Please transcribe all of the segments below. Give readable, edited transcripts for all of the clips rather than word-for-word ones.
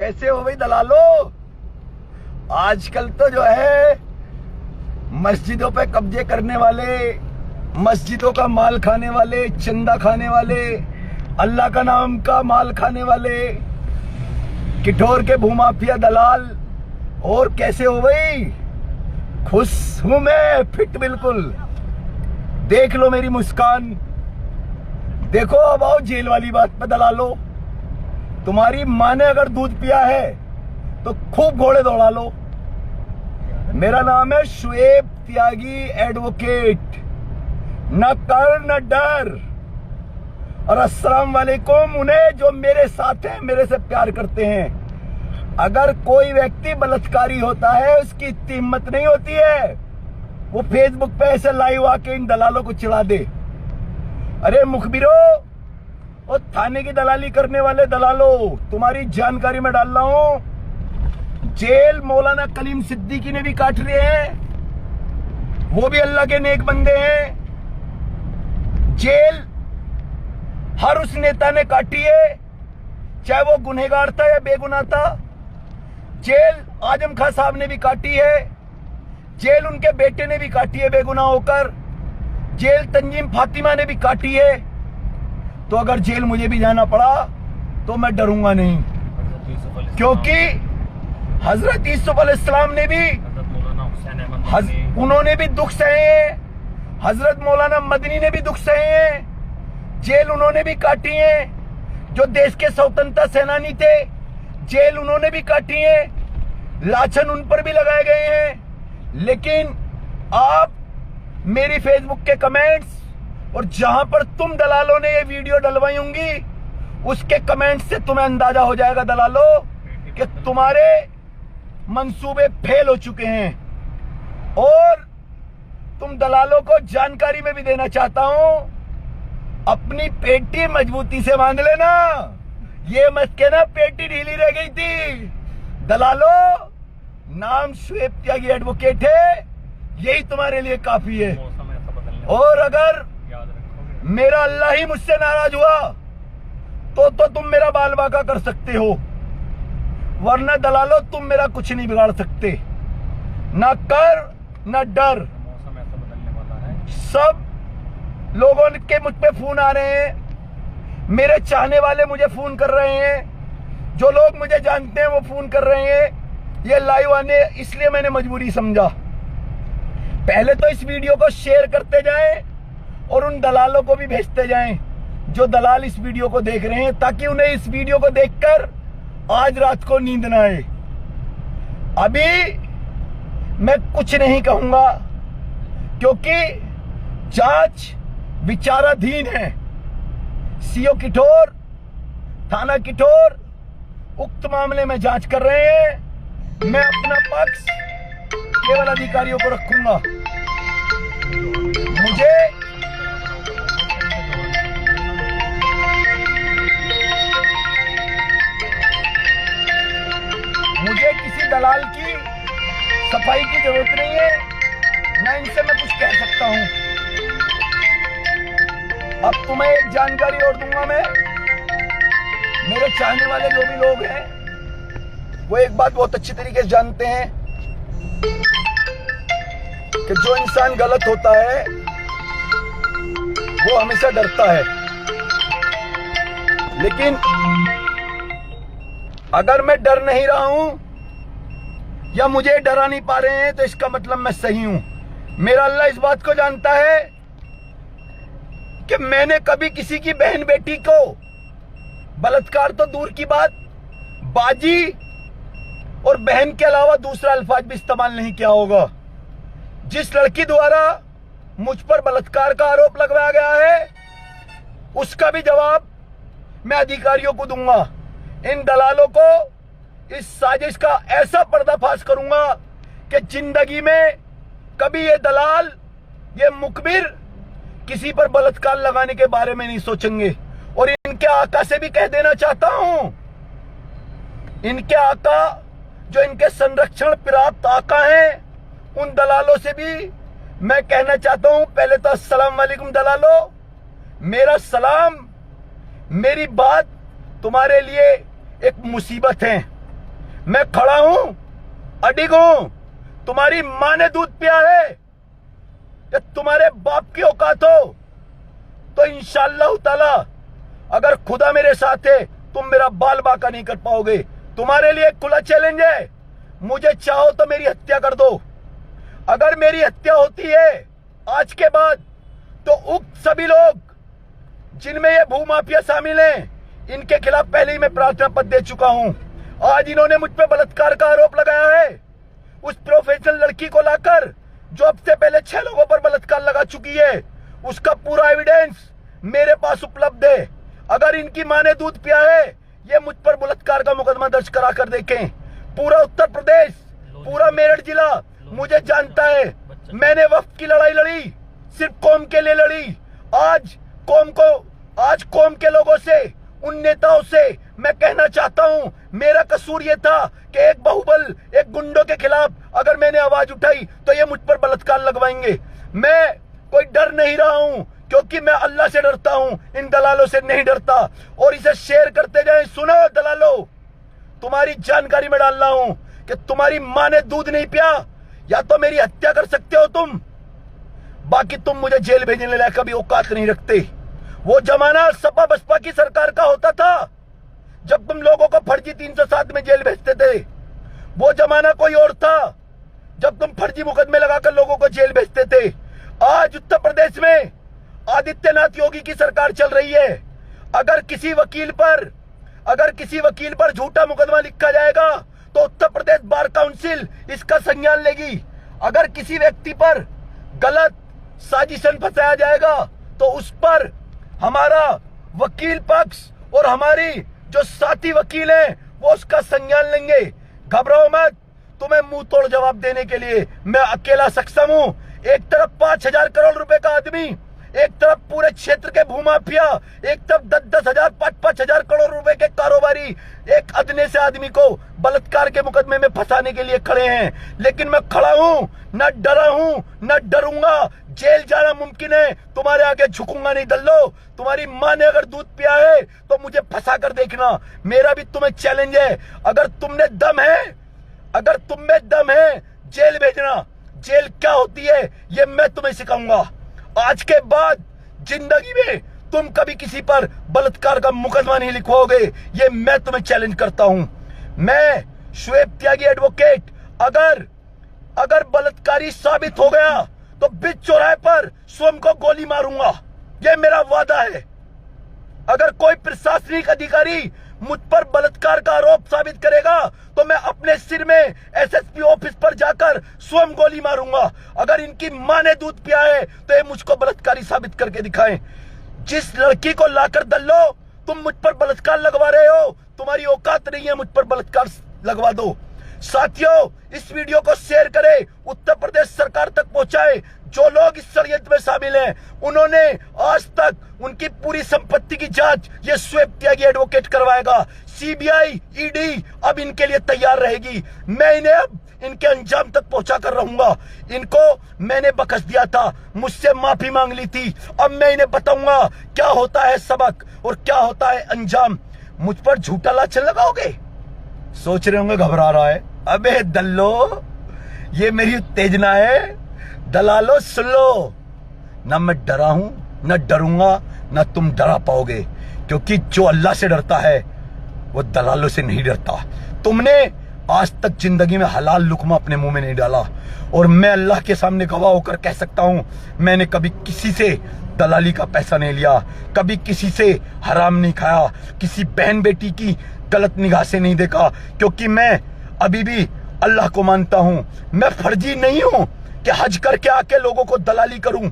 कैसे हो भाई दलालो। आजकल तो जो है मस्जिदों पे कब्जे करने वाले, मस्जिदों का माल खाने वाले, चंदा खाने वाले, अल्लाह का नाम का माल खाने वाले, किठोर के भूमाफिया दलाल। और कैसे हो भाई? खुश हूं मैं, फिट बिल्कुल। देख लो मेरी मुस्कान। देखो अब आओ जेल वाली बात पे दलालो। तुम्हारी माँ ने अगर दूध पिया है तो खूब घोड़े दौड़ा लो। मेरा नाम है शुएब त्यागी एडवोकेट। न कर न डर। और अस्सलाम वालेकुम उन्हें जो मेरे साथ हैं, मेरे से प्यार करते हैं। अगर कोई व्यक्ति बलात्कारी होता है, उसकी इतनी हिम्मत नहीं होती है वो फेसबुक पे ऐसे लाइव आके इन दलालों को चिढ़ा दे। अरे मुखबिरो और थाने की दलाली करने वाले दलालों, तुम्हारी जानकारी में डाल रहा हूं। जेल मौलाना कलीम सिद्दीकी ने भी काट लिए हैं, वो भी अल्लाह के नेक बंदे हैं। जेल हर उस नेता ने काटी है, चाहे वो गुनहगार था या बेगुनाह था। जेल आजम खान साहब ने भी काटी है, जेल उनके बेटे ने भी काटी है बेगुनाह होकर। जेल तंजीम फातिमा ने भी काटी है। तो अगर जेल मुझे भी जाना पड़ा तो मैं डरूंगा नहीं, क्योंकि हजरत यूसुफ अलैहिस्सलाम ने भी, उन्होंने भी दुख सहे हैं। हजरत मौलाना मदनी ने भी दुख सहे हैं, जेल उन्होंने भी काटी है। जो देश के स्वतंत्रता सेनानी थे, जेल उन्होंने भी काटी है। लाछन उन पर भी लगाए गए हैं। लेकिन आप मेरी फेसबुक के कमेंट्स और जहां पर तुम दलालों ने ये वीडियो डलवाई होंगी, उसके कमेंट्स से तुम्हें अंदाजा हो जाएगा दलालों कि तुम्हारे मंसूबे फेल हो चुके हैं। और तुम दलालों को जानकारी में भी देना चाहता हूं, अपनी पेटी मजबूती से बांध लेना। ये मत कहना पेटी ढीली रह गई थी। दलालों, नाम शुएब त्यागी एडवोकेट है, यही तुम्हारे लिए काफी है। और अगर मेरा अल्लाह ही मुझसे नाराज हुआ तो तुम मेरा बाल बाका कर सकते हो, वरना दलालो तुम मेरा कुछ नहीं बिगाड़ सकते। ना कर न डर। सब लोगों के मुझ पे फोन आ रहे हैं, मेरे चाहने वाले मुझे फोन कर रहे हैं, जो लोग मुझे जानते हैं वो फोन कर रहे हैं। ये लाइव आने इसलिए मैंने मजबूरी समझा। पहले तो इस वीडियो को शेयर करते जाएं और उन दलालों को भी भेजते जाएं जो दलाल इस वीडियो को देख रहे हैं, ताकि उन्हें इस वीडियो को देखकर आज रात को नींद ना आए। अभी मैं कुछ नहीं कहूंगा, क्योंकि जांच विचाराधीन है। सीओ किठोर, थाना किठोर उक्त मामले में जांच कर रहे हैं। मैं अपना पक्ष केवल अधिकारियों को रखूंगा। मुझे किसी दलाल की सफाई की जरूरत नहीं है, ना इनसे मैं कुछ कह सकता हूं। अब तुम्हें एक जानकारी और दूंगा मैं। मेरे चाहने वाले जो भी लोग हैं वो एक बात बहुत अच्छी तरीके से जानते हैं कि जो इंसान गलत होता है वो हमेशा डरता है। लेकिन अगर मैं डर नहीं रहा हूं या मुझे डरा नहीं पा रहे हैं तो इसका मतलब मैं सही हूं। मेरा अल्लाह इस बात को जानता है कि मैंने कभी किसी की बहन बेटी को, बलात्कार तो दूर की बात, बाजी और बहन के अलावा दूसरा अल्फाज भी इस्तेमाल नहीं किया होगा। जिस लड़की द्वारा मुझ पर बलात्कार का आरोप लगाया गया है, उसका भी जवाब मैं अधिकारियों को दूंगा। इन दलालों को इस साजिश का ऐसा पर्दाफाश करूंगा कि जिंदगी में कभी ये दलाल, ये मुखबिर किसी पर बलात्कार लगाने के बारे में नहीं सोचेंगे। और इनके आका से भी कह देना चाहता हूं, इनके आका जो इनके संरक्षण प्राप्त आका हैं, उन दलालों से भी मैं कहना चाहता हूं। पहले तो अस्सलाम वालेकुम दलालो, मेरा सलाम, मेरी बात तुम्हारे लिए एक मुसीबत है। मैं खड़ा हूं, अडिग हूं। तुम्हारी मां ने दूध पिया है या तुम्हारे बाप की औकात हो तो इंशाअल्लाह ताला अगर खुदा मेरे साथ है तुम मेरा बाल बाका नहीं कर पाओगे। तुम्हारे लिए एक खुला चैलेंज है, मुझे चाहो तो मेरी हत्या कर दो। अगर मेरी हत्या होती है आज के बाद तो उक्त सभी लोग जिनमें ये भूमाफिया शामिल हैं इनके खिलाफ पहले ही मैं प्रार्थना पत्र दे चुका हूं। आज इन्होंने मुझ पर बलात्कार का आरोप लगाया है, उस प्रोफेशनल लड़की को लाकर जो अब से पहले 6 लोगों पर बलात्कार लगा चुकी है, उसका पूरा एविडेंस मेरे पास उपलब्ध है। अगर इनकी मां ने दूध पिया है ये मुझ पर बलात्कार का मुकदमा दर्ज करा कर देखें। पूरा उत्तर प्रदेश, पूरा मेरठ जिला मुझे जानता है। मैंने वक्त की लड़ाई लड़ी, सिर्फ कौम के लिए लड़ी। आज कौम के लोगों से, उन नेताओं से मैं कहना चाहता हूं, मेरा कसूर यह था कि एक बाहुबल, एक गुंडों के खिलाफ अगर मैंने आवाज उठाई तो ये मुझ पर बलात्कार लगवाएंगे। मैं कोई डर नहीं रहा हूं क्योंकि मैं अल्लाह से डरता हूं, इन दलालों से नहीं डरता। और इसे शेयर करते जाएं। सुनो दलालों, तुम्हारी जानकारी में डाल रहा हूं कि तुम्हारी मां ने दूध नहीं पिया या तो मेरी हत्या कर सकते हो तुम, बाकी तुम मुझे जेल भेजने लायक कभी औकात नहीं रखते। वो जमाना सपा बसपा की सरकार का होता था जब तुम लोगों को फर्जी 307 में जेल भेजते थे। वो जमाना कोई और था जब तुम फर्जी मुकदमे लगाकर लोगों को जेल भेजते थे। आज उत्तर प्रदेश में आदित्यनाथ योगी की सरकार चल रही है। अगर किसी वकील पर झूठा मुकदमा लिखा जाएगा तो उत्तर प्रदेश बार काउंसिल इसका संज्ञान लेगी। अगर किसी व्यक्ति पर गलत साजिशन फंसाया जाएगा तो उस पर हमारा वकील पक्ष और हमारी जो साथी वकील हैं वो उसका संज्ञान लेंगे। घबराओ मत, तुम्हें मुंह तोड़ जवाब देने के लिए मैं अकेला सक्षम हूं। एक तरफ 5,000 करोड़ रुपए का आदमी, एक तरफ पूरे क्षेत्र के भूमाफिया, एक तरफ 10-10 हजार 5-5 हजार करोड़ रुपए के कारोबारी एक अदने से आदमी को बलात्कार के मुकदमे में फंसाने के लिए खड़े हैं। लेकिन मैं खड़ा हूं, न डरा हूं, न डरूंगा। जेल जाना मुमकिन है, तुम्हारे आगे झुकूंगा नहीं दल्लो। तुम्हारी मां ने अगर दूध पिया है तो मुझे फंसा कर देखना। मेरा भी तुम्हें चैलेंज है, अगर तुम में दम है जेल भेजना। जेल क्या होती है ये मैं तुम्हें सिखाऊंगा। आज के बाद जिंदगी में तुम कभी किसी पर बलात्कार का मुकदमा नहीं लिखवाओगे, ये मैं तुम्हें चैलेंज करता हूं। मैं शुएब त्यागी एडवोकेट अगर बलात्कारी साबित हो गया तो बीच चौराहे पर स्वयं को गोली मारूंगा, ये मेरा वादा है। अगर कोई प्रशासनिक अधिकारी मुझ पर बलात्कार का आरोप साबित करेगा तो मैं अपने सिर में एसएसपी ऑफिस पर जाकर स्वयं गोली मारूंगा। अगर इनकी मां ने दूध पिया है तो ये मुझको बलात्कारी साबित करके दिखाएं। जिस लड़की को लाकर दल्लो तुम मुझ पर बलात्कार लगवा रहे हो, तुम्हारी औकात नहीं है मुझ पर बलात्कार लगवा दो। साथियों, इस वीडियो को शेयर करें, उत्तर प्रदेश सरकार तक पहुंचाएं। जो लोग इस षड्यंत्र में शामिल हैं उन्होंने आज तक उनकी पूरी संपत्ति की जांच ये शुएब त्यागी एडवोकेट करवाएगा। सीबीआई, ईडी अब इनके लिए तैयार रहेगी। मैं इन्हें अब इनके अंजाम तक पहुंचा कर रहूंगा। इनको मैंने बख्श दिया था, मुझसे माफी मांग ली थी। अब मैं इन्हें बताऊंगा क्या होता है सबक और क्या होता है अंजाम। मुझ पर झूठा लाछन लगाओगे? सोच रहे होंगे घबरा रहा है। अबे दल्लो, ये मेरी उत्तेजना है। दलालो सुन लो, ना मैं डरा हूं, ना डरूंगा, ना तुम डरा पाओगे, क्योंकि जो अल्लाह से डरता है वो दलालों से नहीं डरता। तुमने आज तक जिंदगी में हलाल लुकमा अपने मुंह में नहीं डाला और मैं अल्लाह के सामने गवाह होकर कह सकता हूं मैंने कभी किसी से दलाली का पैसा नहीं लिया, कभी किसी से हराम नहीं खाया, किसी बहन बेटी की गलत निगाह से नहीं देखा, क्योंकि मैं अभी भी अल्लाह को मानता हूं। मैं फर्जी नहीं हूं कि हज करके आके लोगों को दलाली करूं।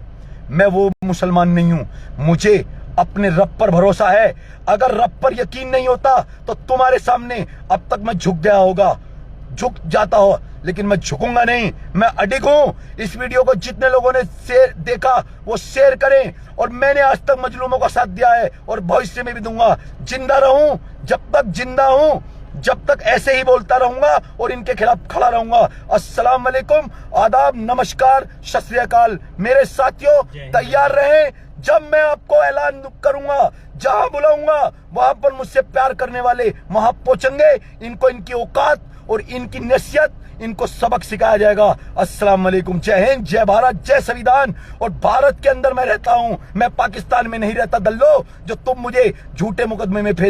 मैं वो मुसलमान नहीं हूं। मुझे अपने रब पर भरोसा है। अगर रब पर यकीन नहीं होता तो तुम्हारे सामने अब तक मैं झुक जाता हो, लेकिन मैं झुकूंगा नहीं। मैं अडिग हूं। इस वीडियो को जितने लोगों ने देखा वो शेयर करें। और मैंने आज तक मजलूमों का साथ दिया है और भविष्य में भी दूंगा। जिंदा रहूं, जब तक जिंदा हूं जब तक ऐसे ही बोलता रहूंगा और इनके खिलाफ खड़ा रहूंगा। अस्सलाम वालेकुम, आदाब, नमस्कार, सत श्री अकाल। मेरे साथियों तैयार रहें, जब मैं आपको ऐलान करूंगा, जहां बुलाऊंगा वहां पर मुझसे प्यार करने वाले वहां पहुंचेंगे। इनको इनकी औकात और इनकी नसीहत, इनको सबक सिखाया जाएगा। अस्सलाम वालेकुम, जय हिंद, जय भारत, जय संविधान। और भारत के अंदर मैं रहता हूं, मैं पाकिस्तान में नहीं रहता। दल्लो, जो तुम मुझे झूठे मुकदमे में फेंस